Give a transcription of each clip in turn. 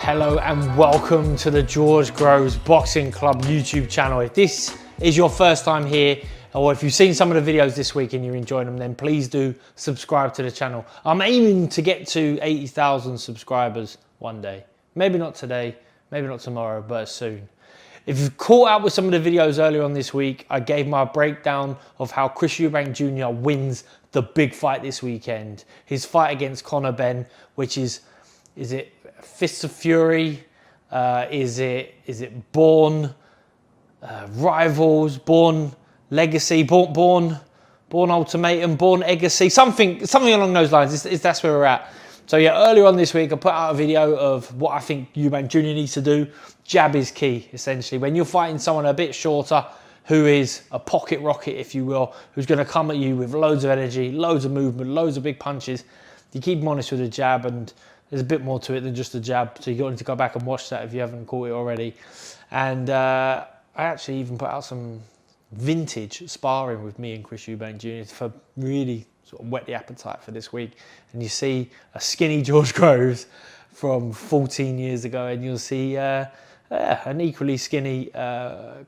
Hello and welcome to the George Groves Boxing Club YouTube channel. If this is your first time here, or if you've seen some of the videos this week and you're enjoying them, then please do subscribe to the channel. I'm aiming to get to 80,000 subscribers one day. Maybe not today, maybe not tomorrow, but soon. If you've caught up with some of the videos earlier on this week, I gave my breakdown of how Chris Eubank Jr. wins the big fight this weekend. His fight against Conor Benn, which is it Fists of Fury? Is it Born Rivals? Born Legacy? Born Ultimatum? Born Legacy? Something along those lines. That's where we're at. So yeah, earlier on this week, I put out a video of what I think Eubank Jr. needs to do. Jab is key, essentially. When you're fighting someone a bit shorter, who is a pocket rocket, if you will, who's going to come at you with loads of energy, loads of movement, loads of big punches, you keep them honest with the jab, and there's a bit more to it than just a jab. So you're going to go back and watch that if you haven't caught it already. And I actually even put out some vintage sparring with me and Chris Eubank Jr. for really sort of whet the appetite for this week. And you see a skinny George Groves from 14 years ago, and you'll see an equally skinny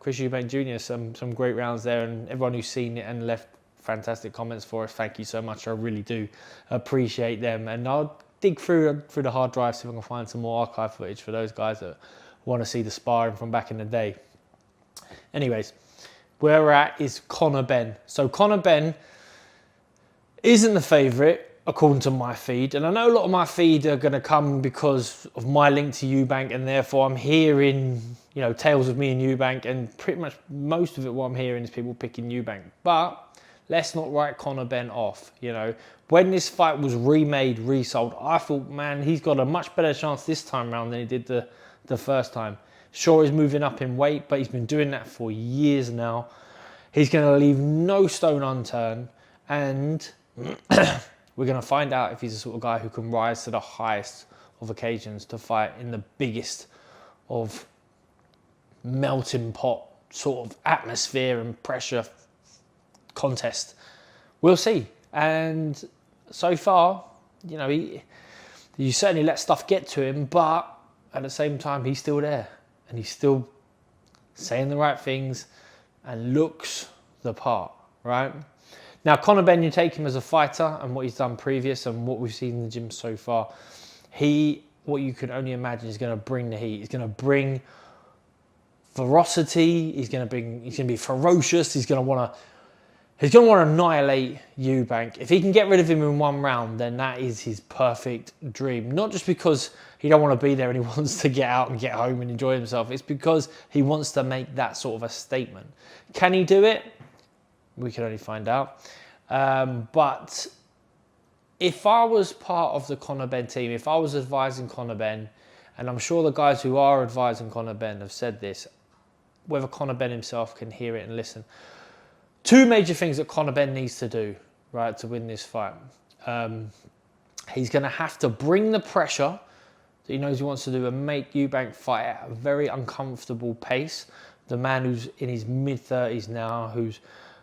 Chris Eubank Jr. Some great rounds there, and everyone who's seen it and left fantastic comments for us, thank you so much. I really do appreciate them, and I'll dig through the hard drive, see if I can find some more archive footage for those guys that want to see the sparring from back in the day. Anyways, where we're at is Conor Benn. So Conor Benn isn't the favourite according to my feed, and I know a lot of my feed are going to come because of my link to Eubank, and therefore I'm hearing, you know, tales of me and Eubank, and pretty much most of it what I'm hearing is people picking Eubank. But let's not write Conor Benn off. You know, when this fight was remade, resold, I thought, man, he's got a much better chance this time around than he did the first time. Sure, he's moving up in weight, but he's been doing that for years now. He's going to leave no stone unturned, and we're going to find out if he's the sort of guy who can rise to the highest of occasions to fight in the biggest of melting pot sort of atmosphere and pressure contest. We'll see. And so far, you know, you certainly let stuff get to him, but at the same time, he's still there, and he's still saying the right things and looks the part, right? Now, Conor Benn, you take him as a fighter and what he's done previous and what we've seen in the gym so far. What you can only imagine, is going to bring the heat. He's going to bring ferocity. He's going to be ferocious. He's going to want to annihilate Eubank. If he can get rid of him in one round, then that is his perfect dream. Not just because he don't want to be there and he wants to get out and get home and enjoy himself. It's because he wants to make that sort of a statement. Can he do it? We can only find out. But if I was part of the Conor Benn team, if I was advising Conor Benn, and I'm sure the guys who are advising Conor Benn have said this, whether Conor Benn himself can hear it and listen. Two major things that Conor Benn needs to do, right, to win this fight. He's going to have to bring the pressure that he knows he wants to do and make Eubank fight at a very uncomfortable pace. The man who's in his mid-30s now, who's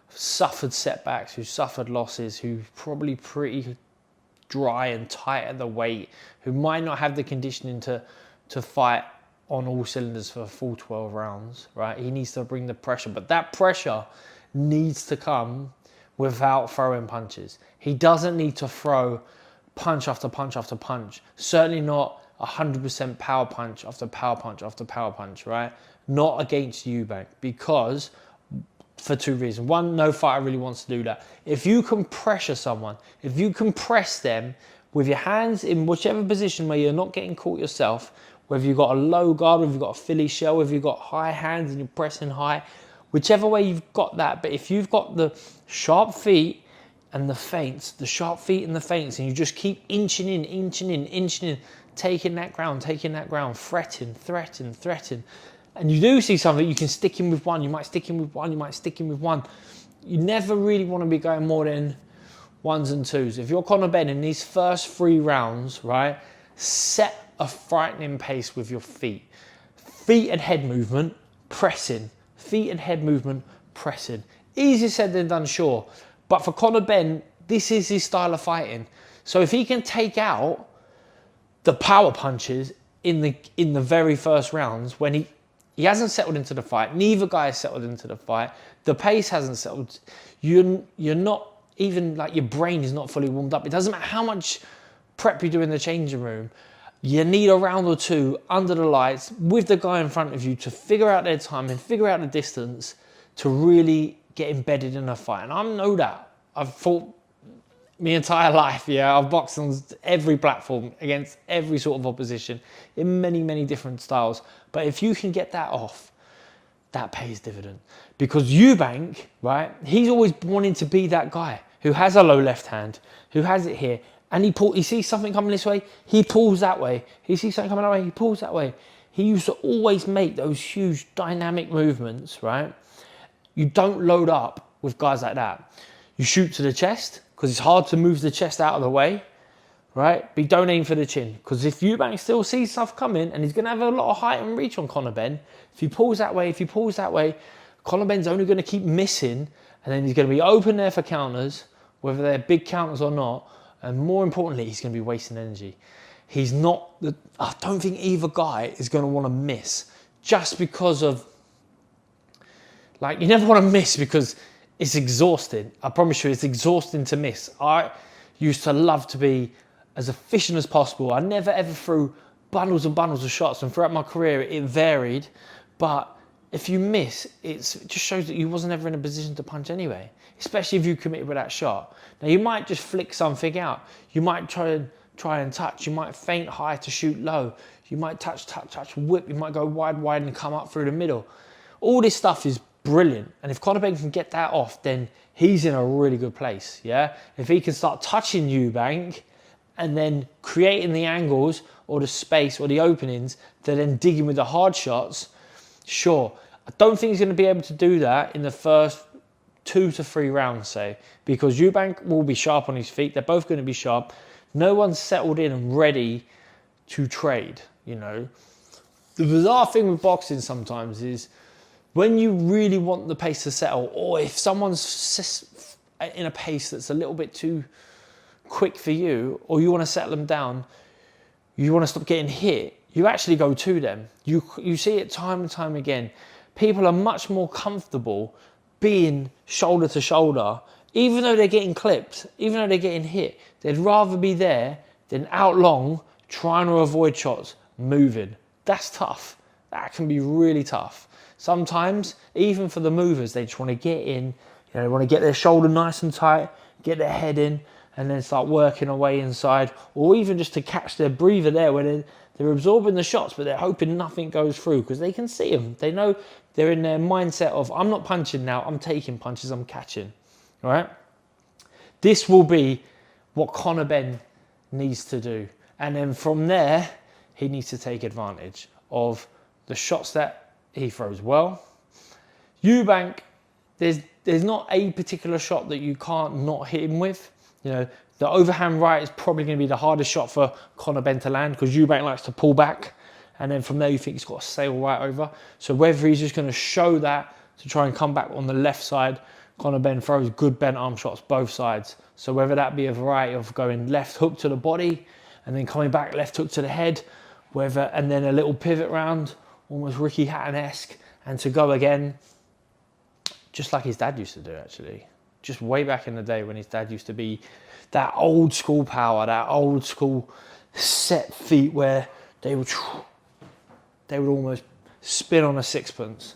suffered setbacks, who's suffered losses, who's probably pretty dry and tight at the weight, who might not have the conditioning to fight on all cylinders for a full 12 rounds, right? He needs to bring the pressure, but that pressure needs to come without throwing punches. He doesn't need to throw punch after punch after punch. Certainly not 100% power punch after power punch after power punch, right? Not against Eubank, because for two reasons. One, no fighter really wants to do that. If you can pressure someone, if you can press them with your hands in whichever position where you're not getting caught yourself, whether you've got a low guard, whether you've got a Philly shell, whether you've got high hands and you're pressing high, whichever way you've got that, but if you've got the sharp feet and the feints, and you just keep inching in, taking that ground, threaten, and you do see something, you can stick him with one, you might stick him with one. You never really want to be going more than ones and twos. If you're Conor Benn in these first 3 rounds, right, set a frightening pace with your feet. Feet and head movement, pressing. Feet and head movement, pressing. Easier said than done, sure. But for Conor Benn, this is his style of fighting. So if he can take out the power punches in the very first rounds when he hasn't settled into the fight. Neither guy has settled into the fight. The pace hasn't settled. You're not even like your brain is not fully warmed up. It doesn't matter how much prep you do in the changing room. You need a round or two under the lights with the guy in front of you to figure out their time and figure out the distance to really get embedded in a fight. And I know that. I've fought my entire life, yeah. I've boxed on every platform against every sort of opposition in many, many different styles. But if you can get that off, that pays dividend. Because Eubank, right, he's always wanting to be that guy who has a low left hand, who has it here, and he sees something coming this way, he pulls that way. He sees something coming that way, he pulls that way. He used to always make those huge dynamic movements, right? You don't load up with guys like that. You shoot to the chest, because it's hard to move the chest out of the way, right? But don't aim for the chin, because if Eubank still sees stuff coming, and he's going to have a lot of height and reach on Conor Benn, if he pulls that way, Conor Benn's only going to keep missing, and then he's going to be open there for counters, whether they're big counters or not, and more importantly, he's going to be wasting energy. I don't think either guy is going to want to miss, just because of, like, you never want to miss because it's exhausting. I promise you, it's exhausting to miss. I used to love to be as efficient as possible. I never ever threw bundles and bundles of shots, and throughout my career, it varied. But if you miss, it just shows that you wasn't ever in a position to punch anyway, especially if you committed with that shot. Now, you might just flick something out. You might try and touch. You might feint high to shoot low. You might touch, whip. You might go wide, and come up through the middle. All this stuff is brilliant. And if Conor Benn can get that off, then he's in a really good place, yeah? If he can start touching Eubank and then creating the angles or the space or the openings to then dig in with the hard shots, sure. I don't think he's going to be able to do that in the first 2 to 3 rounds, say, because Eubank will be sharp on his feet. They're both going to be sharp. No one's settled in and ready to trade, you know. The bizarre thing with boxing sometimes is when you really want the pace to settle, or if someone's in a pace that's a little bit too quick for you, or you want to settle them down, you want to stop getting hit, you actually go to them. You see it time and time again. People are much more comfortable being shoulder to shoulder, even though they're getting clipped, even though they're getting hit. They'd rather be there than out long, trying to avoid shots, moving. That's tough. That can be really tough. Sometimes, even for the movers, they just want to get in, you know, they want to get their shoulder nice and tight, get their head in, and then start working away inside, or even just to catch their breather there where they're absorbing the shots, but they're hoping nothing goes through because they can see them. They know they're in their mindset of, I'm not punching now, I'm taking punches, I'm catching, all right? This will be what Conor Benn needs to do. And then from there, he needs to take advantage of the shots that he throws well. Eubank, there's not a particular shot that you can't not hit him with. You know, the overhand right is probably going to be the hardest shot for Conor Benn to land because Eubank likes to pull back. And then from there, you think he's got to sail right over. So whether he's just going to show that to try and come back on the left side, Conor Benn throws good bent arm shots both sides. So whether that be a variety of going left hook to the body and then coming back left hook to the head, and then a little pivot round, almost Ricky Hatton-esque, and to go again, just like his dad used to do, actually. Just way back in the day when his dad used to be that old school power, that old school set feet where they would almost spin on a sixpence.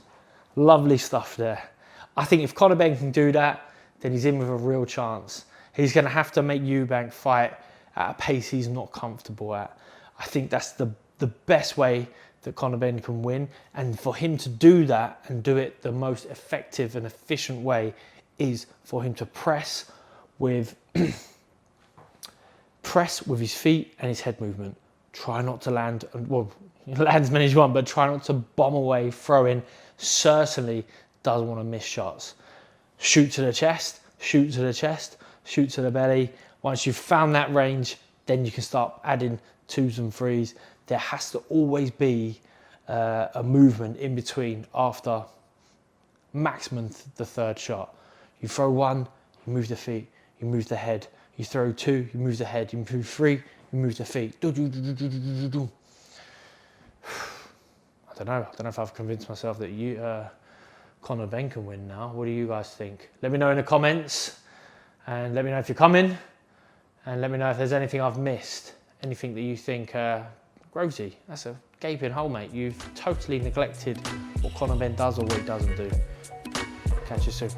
Lovely stuff there. I think if Conor Benn can do that, then he's in with a real chance. He's going to have to make Eubank fight at a pace he's not comfortable at. I think that's the best way that Conor Benn can win. And for him to do that and do it the most effective and efficient way is for him to press with his feet and his head movement. Try not to land, well, land as many as you want, but try not to bomb away, throw in. Certainly doesn't want to miss shots. Shoot to the chest, shoot to the chest, shoot to the belly. Once you've found that range, then you can start adding 2s and 3s. There has to always be a movement in between after maximum the 3rd shot. You throw 1, you move the feet, you move the head. You throw 2, you move the head. You move 3, you move the feet. don't know. I don't know if I've convinced myself that Conor Benn can win now. What do you guys think? Let me know in the comments, and let me know if you're coming, and let me know if there's anything I've missed, anything that you think, Grovesy, that's a gaping hole, mate. You've totally neglected what Conor Benn does or what he doesn't do. Catch you soon.